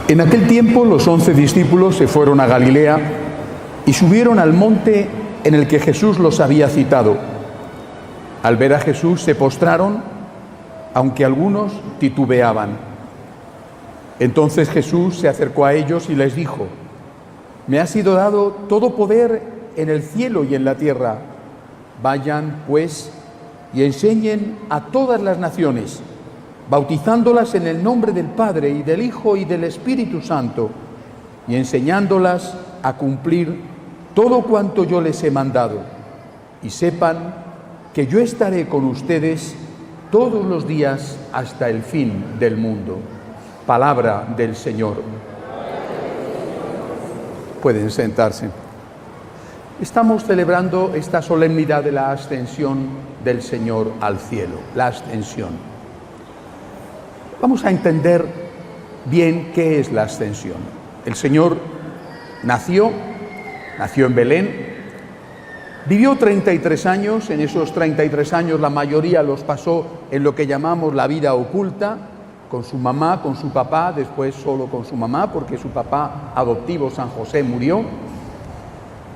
En aquel tiempo los 11 discípulos se fueron a Galilea y subieron al monte en el que Jesús los había citado. Al ver a Jesús se postraron, aunque algunos titubeaban. Entonces Jesús se acercó a ellos y les dijo: «Me ha sido dado todo poder en el cielo y en la tierra. Vayan, pues, y enseñen a todas las naciones, bautizándolas en el nombre del Padre y del Hijo y del Espíritu Santo, y enseñándolas a cumplir todo cuanto yo les he mandado. Y sepan que yo estaré con ustedes todos los días hasta el fin del mundo». Palabra del Señor. Pueden sentarse. Estamos celebrando esta solemnidad de la ascensión del Señor al cielo, la ascensión. Vamos a entender bien qué es la ascensión. El Señor nació en Belén, vivió 33 años, en esos 33 años la mayoría los pasó en lo que llamamos la vida oculta, con su mamá, con su papá, después solo con su mamá, porque su papá adoptivo, San José, murió.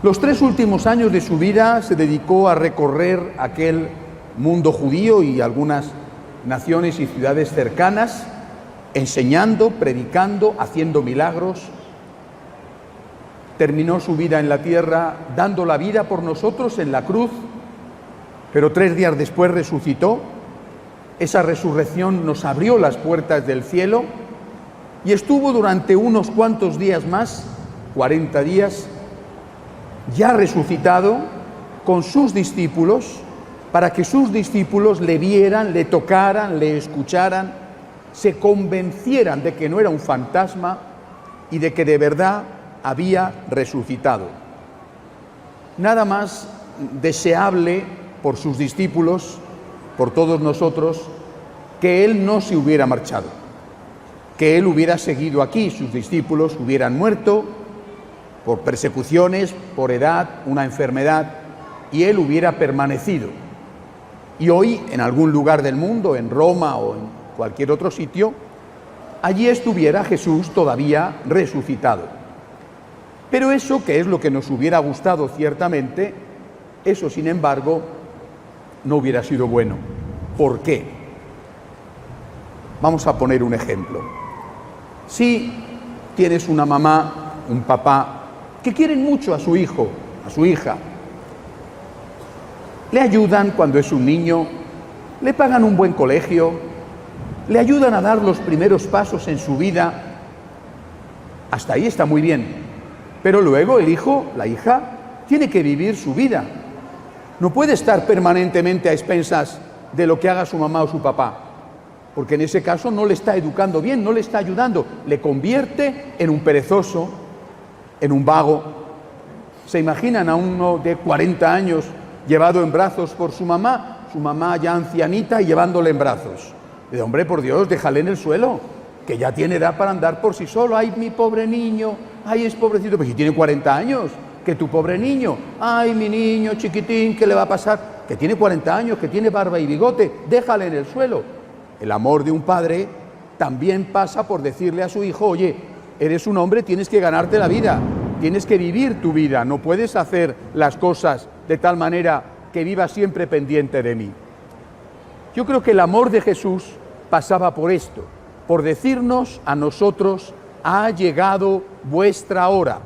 Los 3 últimos años de su vida se dedicó a recorrer aquel mundo judío y algunas naciones y ciudades cercanas, enseñando, predicando, haciendo milagros. Terminó su vida en la tierra dando la vida por nosotros en la cruz, pero 3 días después resucitó. Esa resurrección nos abrió las puertas del cielo y estuvo durante unos cuantos días más, 40 días, ya resucitado con sus discípulos, para que sus discípulos le vieran, le tocaran, le escucharan, se convencieran de que no era un fantasma y de que de verdad había resucitado. Nada más deseable por sus discípulos, por todos nosotros, que Él no se hubiera marchado, que Él hubiera seguido aquí, sus discípulos hubieran muerto por persecuciones, por edad, una enfermedad, y Él hubiera permanecido. Y hoy, en algún lugar del mundo, en Roma o en cualquier otro sitio, allí estuviera Jesús todavía resucitado. Pero eso, que es lo que nos hubiera gustado ciertamente, eso, sin embargo, no hubiera sido bueno. ¿Por qué? Vamos a poner un ejemplo. Si tienes una mamá, un papá, que quieren mucho a su hijo, a su hija, le ayudan cuando es un niño, le pagan un buen colegio, le ayudan a dar los primeros pasos en su vida, hasta ahí está muy bien. Pero luego el hijo, la hija, tiene que vivir su vida. No puede estar permanentemente a expensas de lo que haga su mamá o su papá, porque en ese caso no le está educando bien, no le está ayudando, le convierte en un perezoso, en un vago. ¿Se imaginan a uno de 40 años llevado en brazos por su mamá ya ancianita y llevándole en brazos? De hombre, por Dios, déjale en el suelo, que ya tiene edad para andar por sí solo. Ay, mi pobre niño, ay, es pobrecito, pues si tiene 40 años, que tu pobre niño, ay, mi niño chiquitín, ¿qué le va a pasar? Que tiene 40 años, que tiene barba y bigote, déjale en el suelo. El amor de un padre también pasa por decirle a su hijo: oye, eres un hombre, tienes que ganarte la vida, tienes que vivir tu vida, no puedes hacer las cosas de tal manera que vivas siempre pendiente de mí. Yo creo que el amor de Jesús pasaba por esto, por decirnos a nosotros: ha llegado vuestra hora.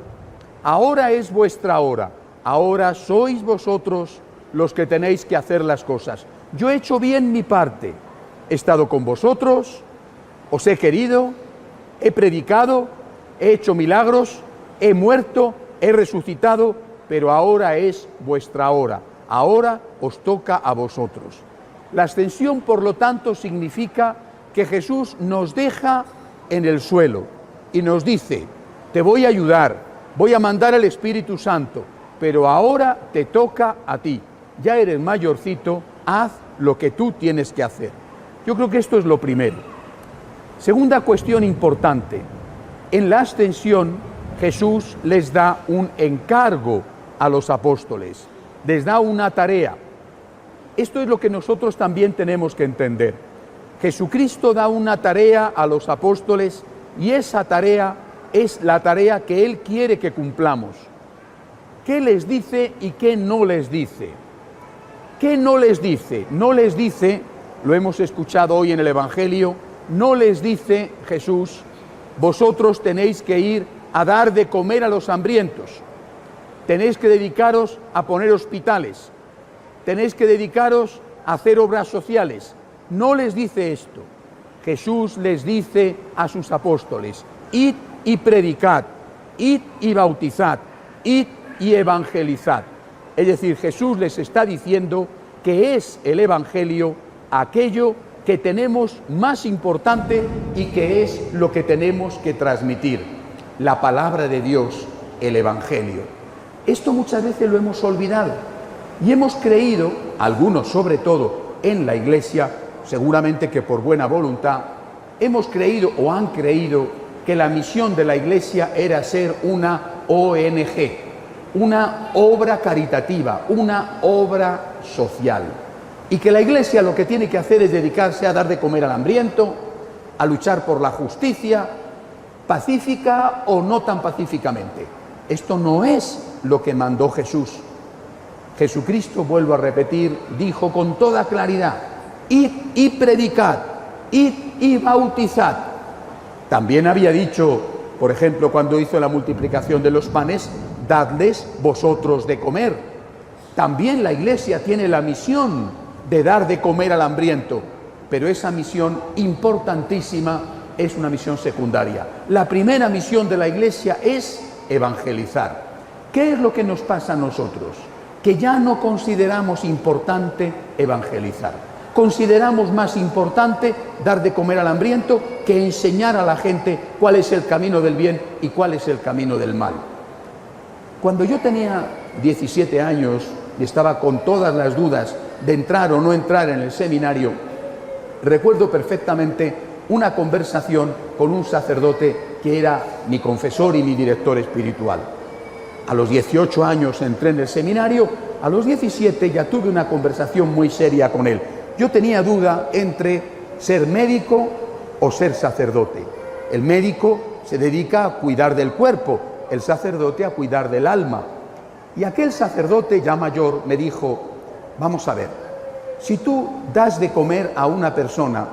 Ahora es vuestra hora, ahora sois vosotros los que tenéis que hacer las cosas. Yo he hecho bien mi parte, he estado con vosotros, os he querido, he predicado, he hecho milagros, he muerto, he resucitado, pero ahora es vuestra hora, ahora os toca a vosotros. La ascensión, por lo tanto, significa que Jesús nos deja en el suelo y nos dice: te voy a ayudar, voy a mandar el Espíritu Santo, pero ahora te toca a ti. Ya eres mayorcito, haz lo que tú tienes que hacer. Yo creo que esto es lo primero. Segunda cuestión importante. En la ascensión, Jesús les da un encargo a los apóstoles, les da una tarea. Esto es lo que nosotros también tenemos que entender. Jesucristo da una tarea a los apóstoles Y esa tarea es la tarea que Él quiere que cumplamos. ¿Qué les dice y qué no les dice? ¿Qué no les dice? No les dice, lo hemos escuchado hoy en el Evangelio, no les dice Jesús, vosotros tenéis que ir a dar de comer a los hambrientos, tenéis que dedicaros a poner hospitales, tenéis que dedicaros a hacer obras sociales. No les dice esto. Jesús les dice a sus apóstoles, id y predicad, id y bautizad, id y evangelizad. Es decir, Jesús les está diciendo que es el Evangelio aquello que tenemos más importante y que es lo que tenemos que transmitir, la palabra de Dios, el Evangelio. Esto muchas veces lo hemos olvidado y hemos creído, algunos sobre todo en la Iglesia, seguramente que por buena voluntad, hemos creído o han creído que la misión de la Iglesia era ser una ONG, una obra caritativa, una obra social. Y que la Iglesia lo que tiene que hacer es dedicarse a dar de comer al hambriento, a luchar por la justicia, pacífica o no tan pacíficamente. Esto no es lo que mandó Jesús. Jesucristo, vuelvo a repetir, dijo con toda claridad, id y predicad, id y bautizad. También había dicho, por ejemplo, cuando hizo la multiplicación de los panes, dadles vosotros de comer. También la Iglesia tiene la misión de dar de comer al hambriento, pero esa misión importantísima es una misión secundaria. La primera misión de la Iglesia es evangelizar. ¿Qué es lo que nos pasa a nosotros? Que ya no consideramos importante evangelizar. Consideramos más importante dar de comer al hambriento que enseñar a la gente cuál es el camino del bien y cuál es el camino del mal. Cuando yo tenía 17 años y estaba con todas las dudas de entrar o no entrar en el seminario, recuerdo perfectamente una conversación con un sacerdote que era mi confesor y mi director espiritual. A los 18 años entré en el seminario, a los 17 ya tuve una conversación muy seria con él. Yo tenía duda entre ser médico o ser sacerdote. El médico se dedica a cuidar del cuerpo, el sacerdote a cuidar del alma. Y aquel sacerdote ya mayor me dijo, vamos a ver, si tú das de comer a una persona,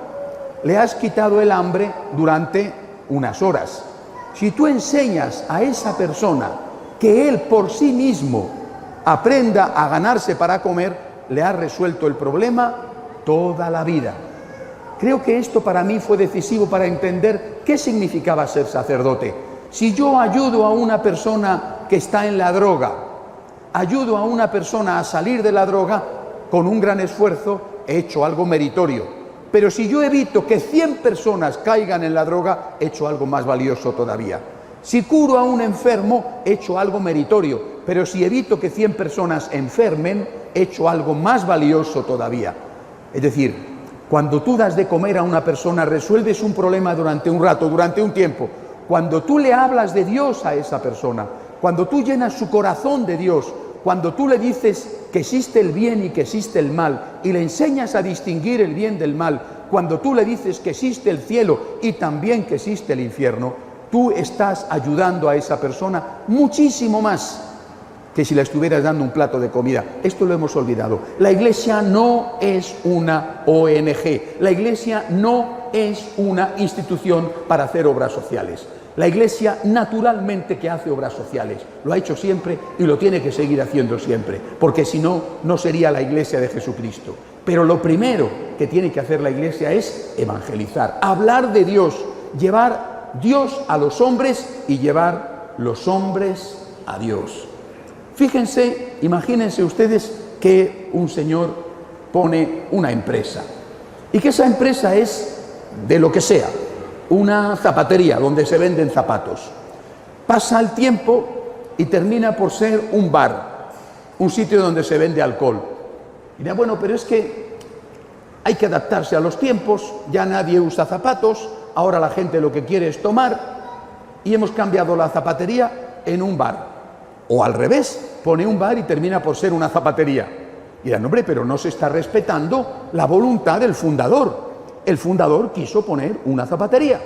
le has quitado el hambre durante unas horas. Si tú enseñas a esa persona que él por sí mismo aprenda a ganarse para comer, le has resuelto el problema toda la vida. Creo que esto para mí fue decisivo para entender qué significaba ser sacerdote. Si yo ayudo a una persona que está en la droga, ayudo a una persona a salir de la droga, con un gran esfuerzo he hecho algo meritorio. Pero si yo evito que 100 personas caigan en la droga, he hecho algo más valioso todavía. Si curo a un enfermo, he hecho algo meritorio. Pero si evito que 100 personas enfermen, he hecho algo más valioso todavía. Es decir, cuando tú das de comer a una persona, resuelves un problema durante un rato, durante un tiempo. Cuando tú le hablas de Dios a esa persona, cuando tú llenas su corazón de Dios, cuando tú le dices que existe el bien y que existe el mal, y le enseñas a distinguir el bien del mal, cuando tú le dices que existe el cielo y también que existe el infierno, tú estás ayudando a esa persona muchísimo más que si le estuvieras dando un plato de comida. Esto lo hemos olvidado. La Iglesia no es una ONG. La Iglesia no es una institución para hacer obras sociales. La Iglesia naturalmente que hace obras sociales. Lo ha hecho siempre y lo tiene que seguir haciendo siempre, porque si no, no sería la Iglesia de Jesucristo. Pero lo primero que tiene que hacer la Iglesia es evangelizar, hablar de Dios, llevar Dios a los hombres y llevar los hombres a Dios. Fíjense, imagínense ustedes que un señor pone una empresa y que esa empresa es de lo que sea, una zapatería donde se venden zapatos. Pasa el tiempo y termina por ser un bar, un sitio donde se vende alcohol. Y dirá, bueno, pero es que hay que adaptarse a los tiempos, ya nadie usa zapatos, ahora la gente lo que quiere es tomar y hemos cambiado la zapatería en un bar. O al revés, pone un bar y termina por ser una zapatería. Y dirán, hombre, pero no se está respetando la voluntad del fundador. El fundador quiso poner una zapatería.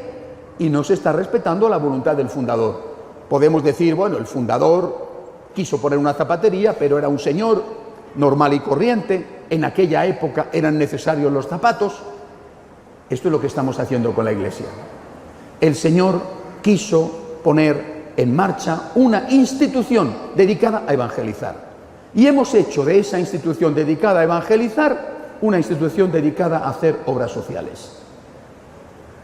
y no se está respetando la voluntad del fundador. Podemos decir, bueno, el fundador quiso poner una zapatería, pero era un señor normal y corriente, en aquella época eran necesarios los zapatos. Esto es lo que estamos haciendo con la Iglesia. El Señor quiso poner en marcha una institución dedicada a evangelizar. Y hemos hecho de esa institución dedicada a evangelizar una institución dedicada a hacer obras sociales.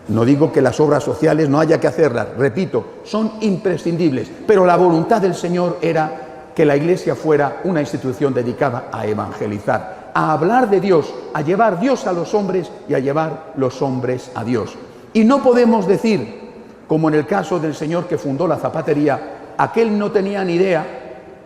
No digo que las obras sociales no haya que hacerlas, repito, son imprescindibles, pero la voluntad del Señor era que la Iglesia fuera una institución dedicada a evangelizar, a hablar de Dios, a llevar Dios a los hombres y a llevar los hombres a Dios. Y no podemos decir, como en el caso del señor que fundó la zapatería, aquel no tenía ni idea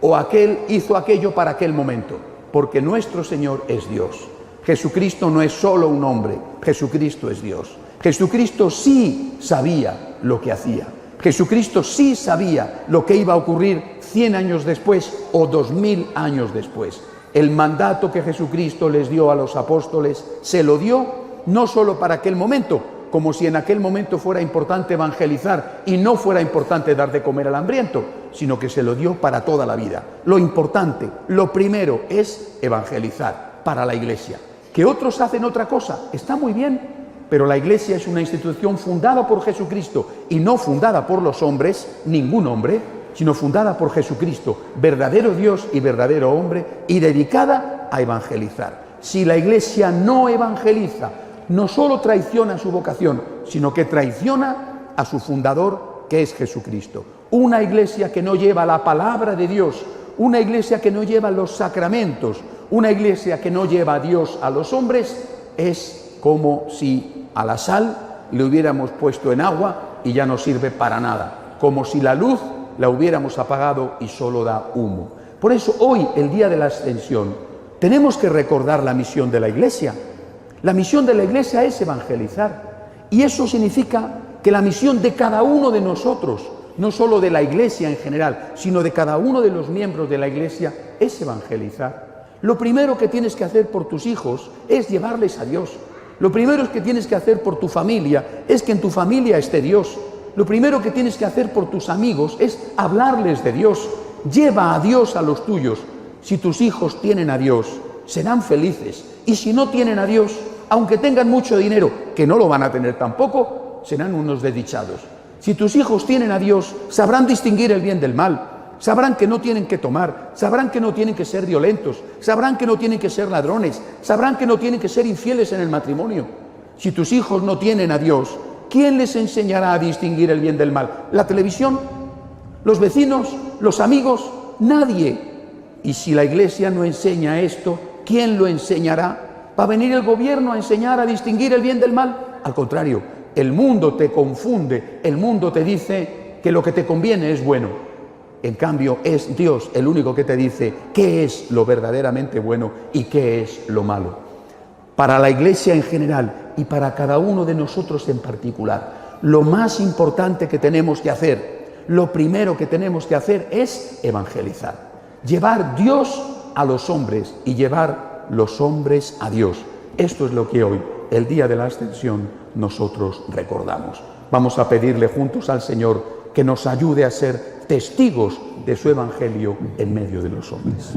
o aquel hizo aquello para aquel momento, porque nuestro Señor es Dios. Jesucristo no es solo un hombre, Jesucristo es Dios. Jesucristo sí sabía lo que hacía. Jesucristo sí sabía lo que iba a ocurrir 100 años después o 2000 años después. El mandato que Jesucristo les dio a los apóstoles se lo dio no solo para aquel momento, como si en aquel momento fuera importante evangelizar y no fuera importante dar de comer al hambriento, sino que se lo dio para toda la vida. Lo importante, lo primero es evangelizar para la Iglesia. Que otros hacen otra cosa, está muy bien, pero la Iglesia es una institución fundada por Jesucristo y no fundada por los hombres, ningún hombre, sino fundada por Jesucristo, verdadero Dios y verdadero hombre, y dedicada a evangelizar. Si la Iglesia no evangeliza, no solo traiciona su vocación, sino que traiciona a su fundador, que es Jesucristo. Una Iglesia que no lleva la palabra de Dios, una Iglesia que no lleva los sacramentos, una Iglesia que no lleva a Dios a los hombres, es como si a la sal le hubiéramos puesto en agua y ya no sirve para nada, como si la luz la hubiéramos apagado y solo da humo. Por eso hoy, el día de la Ascensión, tenemos que recordar la misión de la Iglesia. La misión de la Iglesia es evangelizar, y eso significa que la misión de cada uno de nosotros, no solo de la Iglesia en general, sino de cada uno de los miembros de la Iglesia, es evangelizar. Lo primero que tienes que hacer por tus hijos es llevarles a Dios. Lo primero que tienes que hacer por tu familia es que en tu familia esté Dios. Lo primero que tienes que hacer por tus amigos es hablarles de Dios. Lleva a Dios a los tuyos. Si tus hijos tienen a Dios, serán felices. Y si no tienen a Dios, aunque tengan mucho dinero, que no lo van a tener tampoco, serán unos desdichados. Si tus hijos tienen a Dios, sabrán distinguir el bien del mal. Sabrán que no tienen que tomar, sabrán que no tienen que ser violentos, sabrán que no tienen que ser ladrones, sabrán que no tienen que ser infieles en el matrimonio. Si tus hijos no tienen a Dios, ¿quién les enseñará a distinguir el bien del mal? ¿La televisión? ¿Los vecinos? ¿Los amigos? Nadie. Y si la Iglesia no enseña esto, ¿quién lo enseñará? ¿Va a venir el gobierno a enseñar a distinguir el bien del mal? Al contrario, el mundo te confunde, el mundo te dice que lo que te conviene es bueno. En cambio, es Dios el único que te dice qué es lo verdaderamente bueno y qué es lo malo. Para la Iglesia en general y para cada uno de nosotros en particular, lo más importante que tenemos que hacer, lo primero que tenemos que hacer es evangelizar. Llevar Dios a los hombres y llevar los hombres a Dios. Esto es lo que hoy, el día de la Ascensión, nosotros recordamos. Vamos a pedirle juntos al Señor que nos ayude a ser testigos de su Evangelio en medio de los hombres.